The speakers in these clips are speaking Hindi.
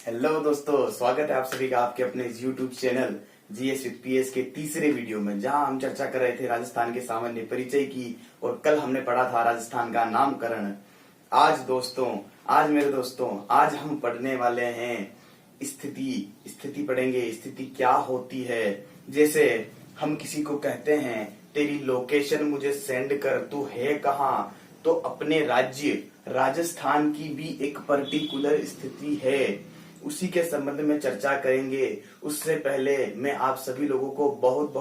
हेलो दोस्तों, स्वागत है आप सभी का आपके अपने YouTube channel GS with PS के तीसरे वीडियो में, जहां हम चर्चा कर रहे थे राजस्थान के सामान्य परिचय की। और कल हमने पढ़ा था राजस्थान का नामकरण। आज मेरे दोस्तों, आज हम पढ़ने वाले हैं स्थिति पढ़ेंगे। स्थिति क्या होती है? जैसे हम किसी को कहते हैं तेरी लोकेशन मुझे सेंड कर, तू है कहाँ, तो अपने राज्य राजस्थान की भी एक पर्टिकुलर स्थिति है, उसी के संबंध में चर्चा करेंगे। उससे पहले मैं आप सभी लोगों को बहुत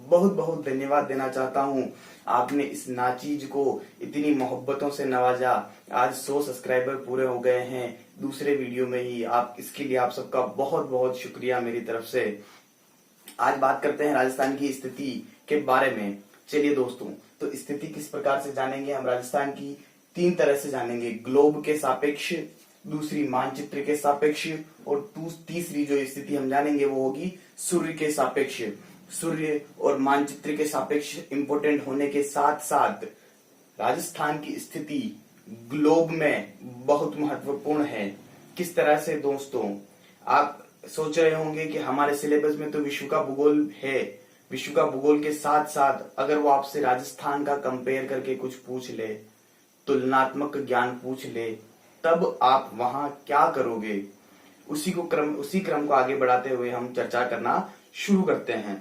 बहुत धन्यवाद देना चाहता हूं। आपने इस नाचीज को इतनी मोहब्बतों से नवाजा। आज 100 सब्सक्राइबर पूरे हो गए हैं दूसरे वीडियो में ही। आप इसके लिए आप सबका बहुत बहुत शुक्रिया मेरी तरफ से। आज बात करते हैं राजस्थान की स्थिति के बारे में। चलिए दोस्तों, तो स्थिति किस प्रकार से जानेंगे हम? राजस्थान की 3 तरह से जानेंगे। ग्लोब के सापेक्ष, दूसरी मानचित्र के सापेक्ष, और तीसरी जो स्थिति हम जानेंगे वो होगी सूर्य के सापेक्ष। सूर्य और मानचित्र के सापेक्ष इंपोर्टेंट होने के साथ साथ राजस्थान की स्थिति ग्लोब में बहुत महत्वपूर्ण है। किस तरह से दोस्तों? आप सोच रहे होंगे कि हमारे सिलेबस में तो विश्व का भूगोल है। विश्व का भूगोल के साथ साथ अगर वो आपसे राजस्थान का कंपेयर करके कुछ पूछ ले, तुलनात्मक ज्ञान पूछ ले, तब आप वहां क्या करोगे? उसी क्रम को आगे बढ़ाते हुए हम चर्चा करना शुरू करते हैं।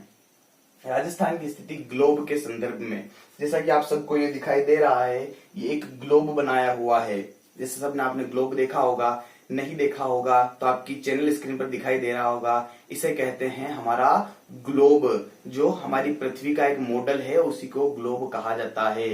राजस्थान की स्थिति ग्लोब के संदर्भ में, जैसा कि आप सबको ये दिखाई दे रहा है, ये एक ग्लोब बनाया हुआ है। जैसे सबने आपने ग्लोब देखा होगा, नहीं देखा होगा तो आपकी चैनल स्क्रीन पर दिखाई दे रहा होगा। इसे कहते हैं हमारा ग्लोब। जो हमारी पृथ्वी का एक मॉडल है उसी को ग्लोब कहा जाता है।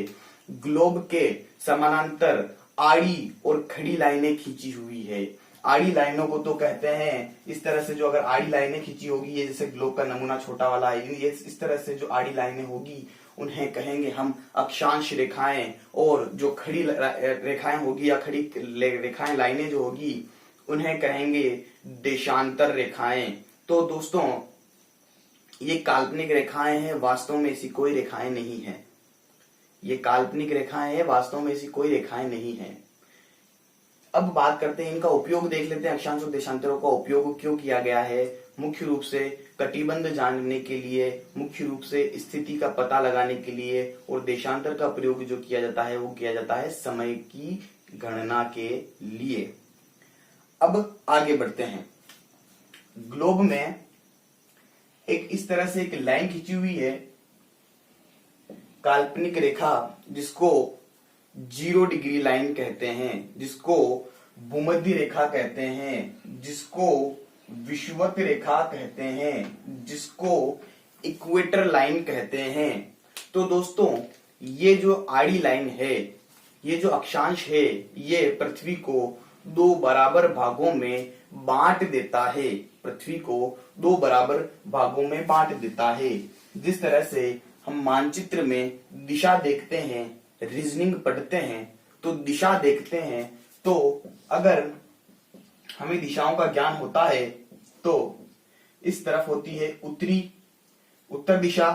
ग्लोब के समानांतर आड़ी और खड़ी लाइनें खींची हुई है। आड़ी लाइनों को तो कहते हैं इस तरह से, जो अगर आड़ी लाइनें खींची होगी, ये जैसे ग्लोब का नमूना छोटा वाला है, ये इस तरह से जो आड़ी लाइनें होगी उन्हें कहेंगे हम अक्षांश रेखाएं। और जो खड़ी रेखाएं होगी या खड़ी रेखाएं लाइनें जो होगी उन्हें कहेंगे देशांतर रेखाएं। तो दोस्तों, ये काल्पनिक रेखाएं हैं, वास्तव में ऐसी कोई रेखाएं नहीं है। ये काल्पनिक रेखाएं हैं, वास्तव में ऐसी कोई रेखाएं नहीं है। अब बात करते हैं इनका उपयोग, देख लेते हैं अक्षांश और देशांतरों का उपयोग क्यों किया गया है। मुख्य रूप से कटिबंध जानने के लिए, मुख्य रूप से स्थिति का पता लगाने के लिए, और देशांतर का प्रयोग जो किया जाता है वो किया जाता है समय की गणना के लिए। अब आगे बढ़ते हैं। ग्लोब में एक इस तरह से एक लाइन खींची हुई है, काल्पनिक रेखा, जिसको 0 डिग्री लाइन कहते हैं, जिसको भूमध्य रेखा कहते हैं, जिसको विषुवत रेखा कहते हैं, जिसको इक्वेटर लाइन कहते हैं। तो दोस्तों, ये जो आड़ी लाइन है, ये जो अक्षांश है, ये पृथ्वी को 2 बराबर भागों में बांट देता है। पृथ्वी को 2 बराबर भागों में बांट देता है। जिस तरह से हम मानचित्र में दिशा देखते हैं, रीजनिंग पढ़ते हैं तो दिशा देखते हैं, तो अगर हमें दिशाओं का ज्ञान होता है तो इस तरफ होती है उत्तर दिशा,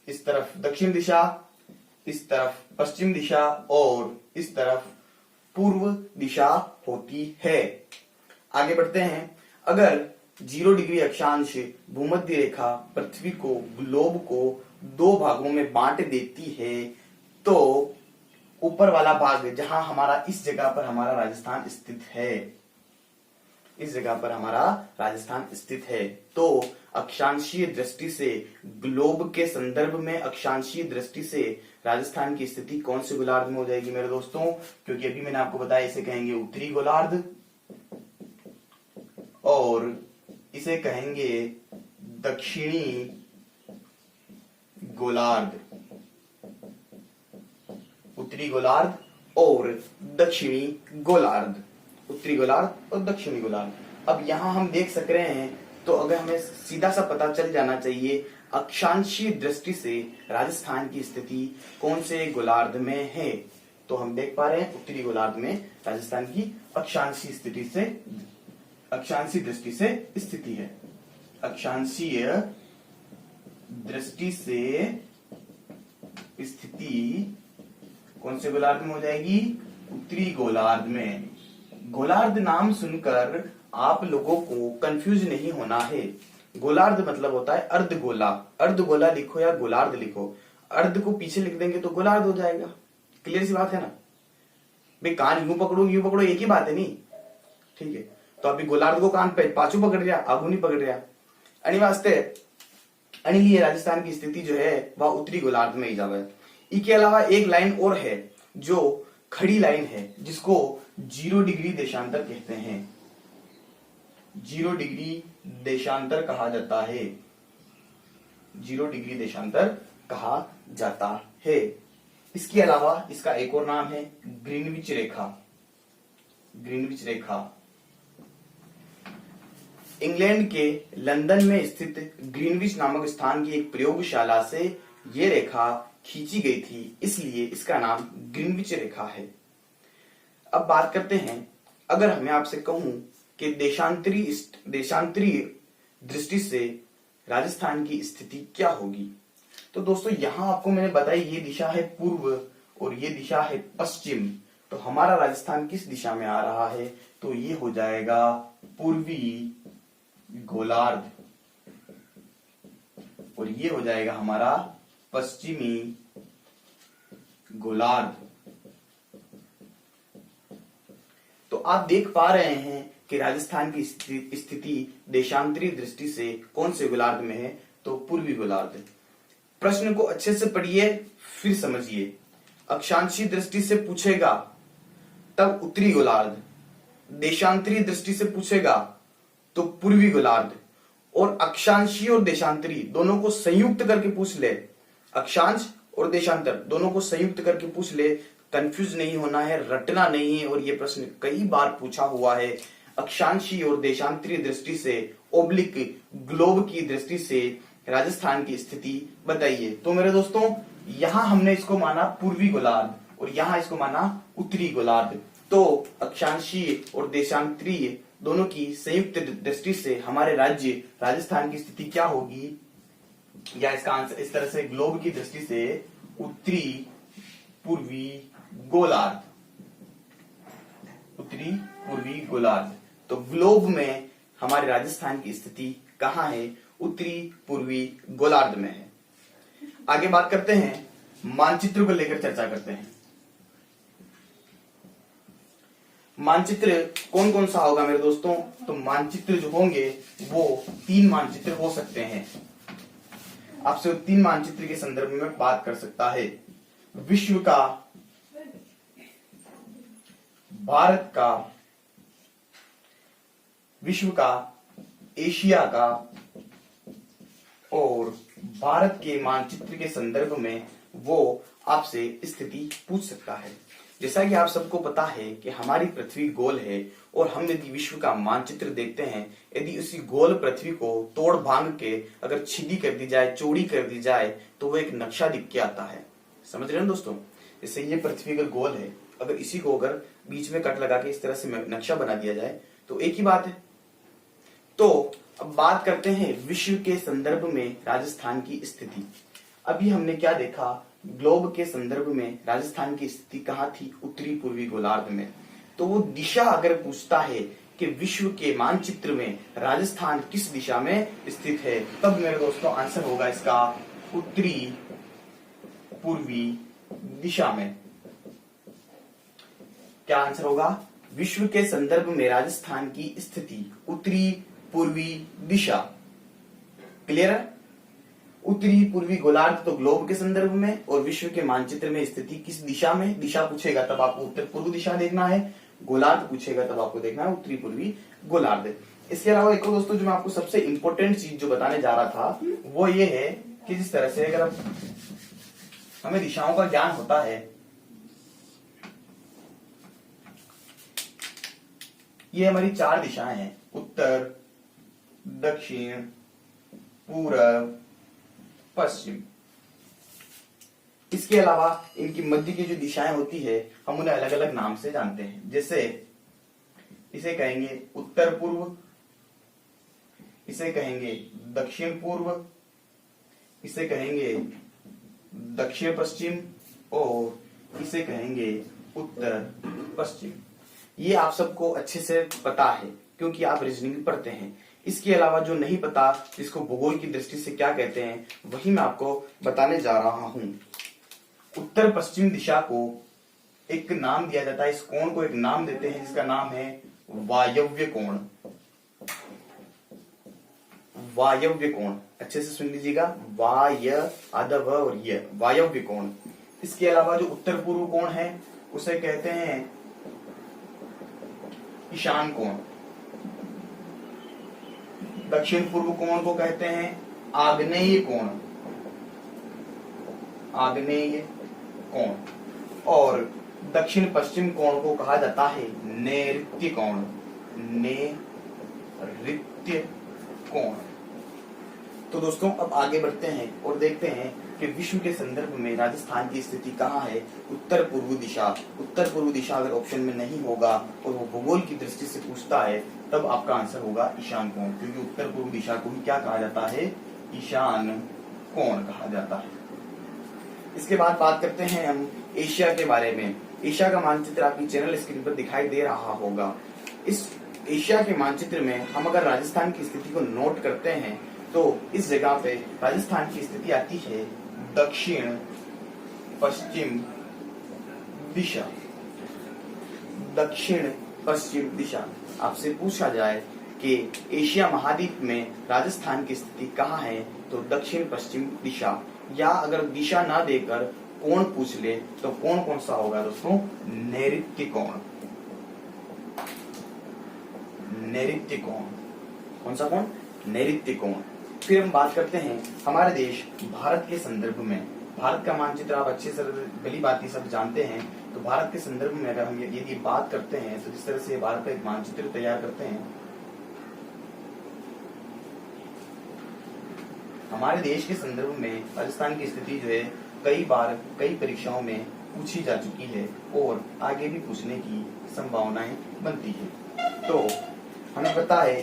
इस तरफ दक्षिण दिशा, इस तरफ पश्चिम दिशा, और इस तरफ पूर्व दिशा होती है। आगे बढ़ते हैं। अगर 0 डिग्री अक्षांश भूमध्य रेखा पृथ्वी को, ग्लोब को 2 भागों में बांट देती है, तो ऊपर वाला भाग जहां हमारा, इस जगह पर हमारा राजस्थान स्थित है, इस जगह पर हमारा राजस्थान स्थित है। तो अक्षांशीय दृष्टि से, ग्लोब के संदर्भ में अक्षांशीय दृष्टि से राजस्थान की स्थिति कौन से गोलार्ध में हो जाएगी मेरे दोस्तों? क्योंकि अभी मैंने आपको बताया इसे कहेंगे उत्तरी गोलार्ध, और इसे कहेंगे दक्षिणी गोलार्ध। उत्तरी गोलार्ध और दक्षिणी गोलार्ध, उत्तरी गोलार्ध और दक्षिणी गोलार्ध। अब यहां हम देख सक रहे हैं, तो अगर हमें सीधा सा पता चल जाना चाहिए अक्षांशीय दृष्टि से राजस्थान की स्थिति कौन से गोलार्ध में है, तो हम देख पा रहे हैं उत्तरी गोलार्ध में राजस्थान की अक्षांशीय दृष्टि से स्थिति है। अक्षांशीय दृष्टि से स्थिति कौन से गोलार्ध में हो जाएगी? उत्तरी गोलार्ध में। गोलार्ध नाम सुनकर आप लोगों को कंफ्यूज नहीं होना है। गोलार्ध मतलब होता है अर्धगोला। अर्धगोला लिखो या गोलार्ध लिखो, अर्ध को पीछे लिख देंगे तो गोलार्ध हो जाएगा। क्लियर सी बात है ना भाई, कान यूं पकड़ो एक ही बात है नहीं, ठीक है। तो अभी गोलार्ध को कान पे पाछू पकड़ रहा, आगू नहीं पकड़ रहा। अनि वास्ते लिए राजस्थान की स्थिति जो है वह उत्तरी गोलार्ध में ही जावे। इसके अलावा एक लाइन और है जो खड़ी लाइन है, जिसको 0 डिग्री देशांतर कहते हैं। 0 डिग्री देशांतर कहा जाता है। 0 डिग्री देशांतर कहा जाता है। इसके अलावा इसका एक और नाम है ग्रीनविच रेखा। ग्रीनविच रेखा इंग्लैंड के लंदन में स्थित ग्रीनविच नामक स्थान की एक प्रयोगशाला से यह रेखा खींची गई थी, इसलिए इसका नाम ग्रीनविच रेखा है। अब बात करते हैं, अगर हमें आपसे कहूं कि देशांतरीय दृष्टि से राजस्थान की स्थिति क्या होगी, तो दोस्तों यहां आपको मैंने बताया ये दिशा है पूर्व और ये दिशा है पश्चिम। तो हमारा राजस्थान किस दिशा में आ रहा है, तो ये हो जाएगा पूर्वी गोलार्ध और ये हो जाएगा हमारा पश्चिमी गोलार्ध। तो आप देख पा रहे हैं कि राजस्थान की स्थिति देशांतरीय दृष्टि से कौन से गोलार्ध में है, तो पूर्वी गोलार्ध। प्रश्न को अच्छे से पढ़िए फिर समझिए। अक्षांशीय दृष्टि से पूछेगा तब उत्तरी गोलार्ध, देशांतरीय दृष्टि से पूछेगा तो पूर्वी गोलार्ध, और अक्षांशीय और देशांतरी दोनों को संयुक्त करके पूछ ले, अक्षांश और देशांतर दोनों को संयुक्त करके पूछ ले। कंफ्यूज नहीं होना है, रटना नहीं है। और ये प्रश्न कई बार पूछा हुआ है। अक्षांशीय और देशांतरीय दृष्टि से ओब्लिक ग्लोब की दृष्टि से राजस्थान की स्थिति बताइए। तो मेरे दोस्तों यहां हमने इसको माना पूर्वी गोलार्ध और यहां इसको माना उत्तरी गोलार्ध। तो अक्षांशीय और देशांतरीय दोनों की संयुक्त दृष्टि से हमारे राज्य राजस्थान की स्थिति क्या होगी, या इसका आंसर इस तरह से ग्लोब की दृष्टि से उत्तरी पूर्वी गोलार्ध, उत्तरी पूर्वी गोलार्ध। तो ग्लोब में हमारे राजस्थान की स्थिति कहां है, उत्तरी पूर्वी गोलार्ध में है। आगे बात करते हैं, मानचित्र को लेकर चर्चा करते हैं। मानचित्र कौन कौन सा होगा मेरे दोस्तों, तो मानचित्र जो होंगे वो 3 मानचित्र हो सकते हैं। आपसे 3 मानचित्र के संदर्भ में बात कर सकता है। विश्व का, भारत का, विश्व का, एशिया का और भारत के मानचित्र के संदर्भ में वो आपसे स्थिति पूछ सकता है। जैसा कि आप सबको पता है कि हमारी पृथ्वी गोल है और हम यदि विश्व का मानचित्र देखते हैं, यदि उसी गोल पृथ्वी को तोड़ भांग के अगर छिदी कर दी जाए, चौड़ी कर दी जाए, तो वो एक नक्शा दिख के आता है। समझ रहे हैं दोस्तों, जैसे ये पृथ्वी अगर गोल है, अगर इसी को अगर बीच में कट लगा के इस तरह से नक्शा बना दिया जाए तो एक ही बात है। तो अब बात करते हैं विश्व के संदर्भ में राजस्थान की स्थिति। अभी हमने क्या देखा, ग्लोब के संदर्भ में राजस्थान की स्थिति कहां थी, उत्तरी पूर्वी गोलार्ध में। तो वो दिशा अगर पूछता है कि विश्व के मानचित्र में राजस्थान किस दिशा में स्थित है, तब मेरे दोस्तों आंसर होगा इसका उत्तरी पूर्वी दिशा में। क्या आंसर होगा, विश्व के संदर्भ में राजस्थान की स्थिति उत्तरी पूर्वी दिशा। क्लियर है, उत्तरी पूर्वी गोलार्ध तो ग्लोब के संदर्भ में, और विश्व के मानचित्र में स्थिति किस दिशा में, दिशा पूछेगा तब आपको उत्तर पूर्व दिशा देखना है, गोलार्ध पूछेगा तब आपको देखना है उत्तरी पूर्वी गोलार्ध। इसके अलावा एक और दोस्तों जो मैं आपको सबसे इंपॉर्टेंट चीज जो बताने जा रहा था वो ये है कि जिस तरह से अगर हमें दिशाओं का ज्ञान होता है, ये हमारी 4 दिशाएं हैं, उत्तर, दक्षिण, पूर्व, पश्चिम। इसके अलावा इनकी मध्य की जो दिशाएं होती है हम उन्हें अलग अलग नाम से जानते हैं। जैसे इसे कहेंगे उत्तर पूर्व, इसे कहेंगे दक्षिण पूर्व, इसे कहेंगे दक्षिण पश्चिम और इसे कहेंगे उत्तर पश्चिम। ये आप सबको अच्छे से पता है क्योंकि आप रीजनिंग पढ़ते हैं। इसके अलावा जो नहीं पता, जिसको भूगोल की दृष्टि से क्या कहते हैं, वही मैं आपको बताने जा रहा हूं। उत्तर पश्चिम दिशा को एक नाम दिया जाता है, इस कोण को एक नाम देते हैं जिसका नाम है वायव्य कोण। वायव्य कोण अच्छे से सुन लीजिएगा, आधा व और ये वायव्य कोण। इसके अलावा जो उत्तर पूर्व कोण है उसे कहते हैं ईशान कोण। दक्षिण पूर्व कोण को कहते हैं आग्नेय कोण, आग्नेय कोण। और दक्षिण पश्चिम कोण को कहा जाता है नैऋत्य कोण, नैऋत्य कोण। तो दोस्तों अब आगे बढ़ते हैं और देखते हैं कि विश्व के संदर्भ में राजस्थान की स्थिति कहाँ है। उत्तर पूर्व दिशा, उत्तर पूर्व दिशा अगर ऑप्शन में नहीं होगा और वो भूगोल की दृष्टि से पूछता है तब आपका आंसर होगा ईशान कोण, क्योंकि उत्तर पूर्व दिशा को ही क्या कहा जाता है, ईशान कोण कहा जाता है। इसके बाद बात करते हैं हम एशिया के बारे में। एशिया का मानचित्र आपकी चैनल स्क्रीन पर दिखाई दे रहा होगा। इस एशिया के मानचित्र में हम अगर राजस्थान की स्थिति को नोट करते हैं तो इस जगह पे राजस्थान की स्थिति आती है दक्षिण पश्चिम दिशा। दक्षिण पश्चिम दिशा। आपसे पूछा जाए कि एशिया महाद्वीप में राजस्थान की स्थिति कहाँ है तो दक्षिण पश्चिम दिशा, या अगर दिशा ना देकर कोण पूछ ले तो कोण कौन सा होगा दोस्तों, नैऋत्य कोण। नैऋत्य कोण कौन सा कोण, नैऋत्य कोण। फिर हम बात करते हैं हमारे देश भारत के संदर्भ में। भारत का मानचित्र आप अच्छे से भली बात सब जानते हैं। तो भारत के संदर्भ में अगर हम यदि बात करते हैं तो जिस तरह से भारत का एक मानचित्र तैयार करते हैं, हमारे देश के संदर्भ में राजस्थान की स्थिति जो है कई बार कई परीक्षाओं में पूछी जा चुकी है और आगे भी पूछने की संभावनाएं बनती है। तो हमें पता है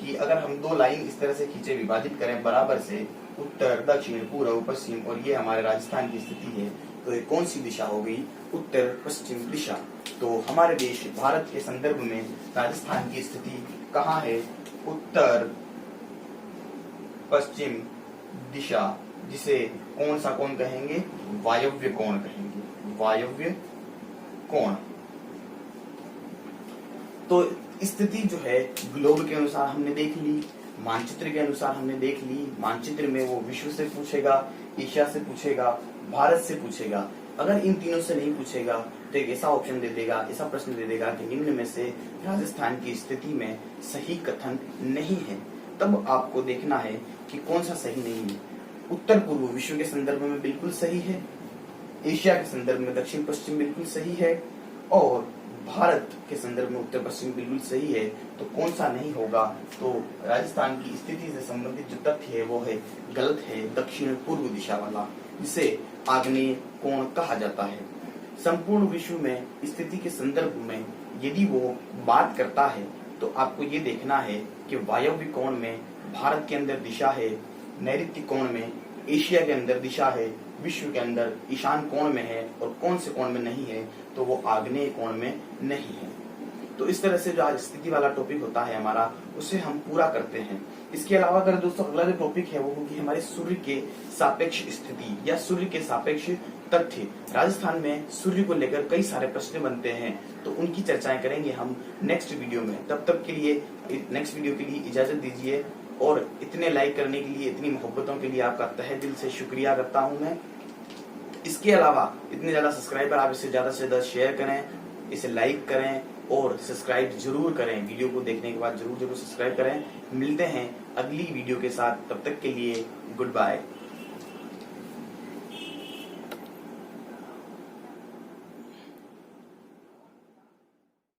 कि अगर हम दो लाइन इस तरह से खींचे, विभाजित करें बराबर से, उत्तर दक्षिण पूर्व पश्चिम, और ये हमारे राजस्थान की स्थिति है, तो ये कौन सी दिशा हो गई, उत्तर पश्चिम दिशा। तो हमारे देश भारत के संदर्भ में राजस्थान की स्थिति कहाँ है, उत्तर पश्चिम दिशा, जिसे कौन सा कोण कहेंगे, वायव्य कोण कहेंगे, वायव्य कोण। तो स्थिति जो है ग्लोब के अनुसार हमने देख ली, मानचित्र के अनुसार हमने देख ली। मानचित्र में वो विश्व से पूछेगा, एशिया से पूछेगा, भारत से पूछेगा। अगर इन तीनों से नहीं पूछेगा तो एक ऐसा ऑप्शन दे देगा, ऐसा प्रश्न दे देगा कि निम्न में से राजस्थान की स्थिति में सही कथन नहीं है। तब आपको देखना है कि कौन सा सही नहीं है। उत्तर पूर्व विश्व के संदर्भ में बिल्कुल सही है, एशिया के संदर्भ में दक्षिण पश्चिम बिल्कुल सही है, और भारत के संदर्भ में उत्तर पश्चिम बिल्कुल सही है। तो कौन सा नहीं होगा, तो राजस्थान की स्थिति से संबंधित जो तथ्य है वो है गलत है, दक्षिण पूर्व दिशा वाला, जिसे आग्नेय कोण कहा जाता है। संपूर्ण विश्व में स्थिति के संदर्भ में यदि वो बात करता है तो आपको ये देखना है कि वायव्य कोण में भारत के अंदर दिशा है, नैऋत्य कोण में एशिया के अंदर दिशा है, विश्व के अंदर ईशान कोण में है, और कौन से कोण में नहीं है तो वो आग्नेय कोण में नहीं है। तो इस तरह से जो आज स्थिति वाला टॉपिक होता है हमारा, उसे हम पूरा करते हैं। इसके अलावा अगर दोस्तों अगला जो टॉपिक है वो होगी हमारे सूर्य के सापेक्ष स्थिति या सूर्य के सापेक्ष तथ्य। राजस्थान में सूर्य को लेकर कई सारे प्रश्न बनते हैं, तो उनकी चर्चाएं करेंगे हम नेक्स्ट वीडियो में। तब तक के लिए नेक्स्ट वीडियो के लिए इजाजत दीजिए, और इतने लाइक करने के लिए, इतनी मोहब्बतों के लिए आपका तहे दिल से शुक्रिया करता हूं मैं। इसके अलावा इतने ज्यादा सब्सक्राइबर आप इसे ज्यादा से ज्यादा शेयर करें, इसे लाइक करें और सब्सक्राइब जरूर करें। वीडियो को देखने के बाद जरूर सब्सक्राइब करें। मिलते हैं अगली वीडियो के साथ, तब तक के लिए गुड बाय।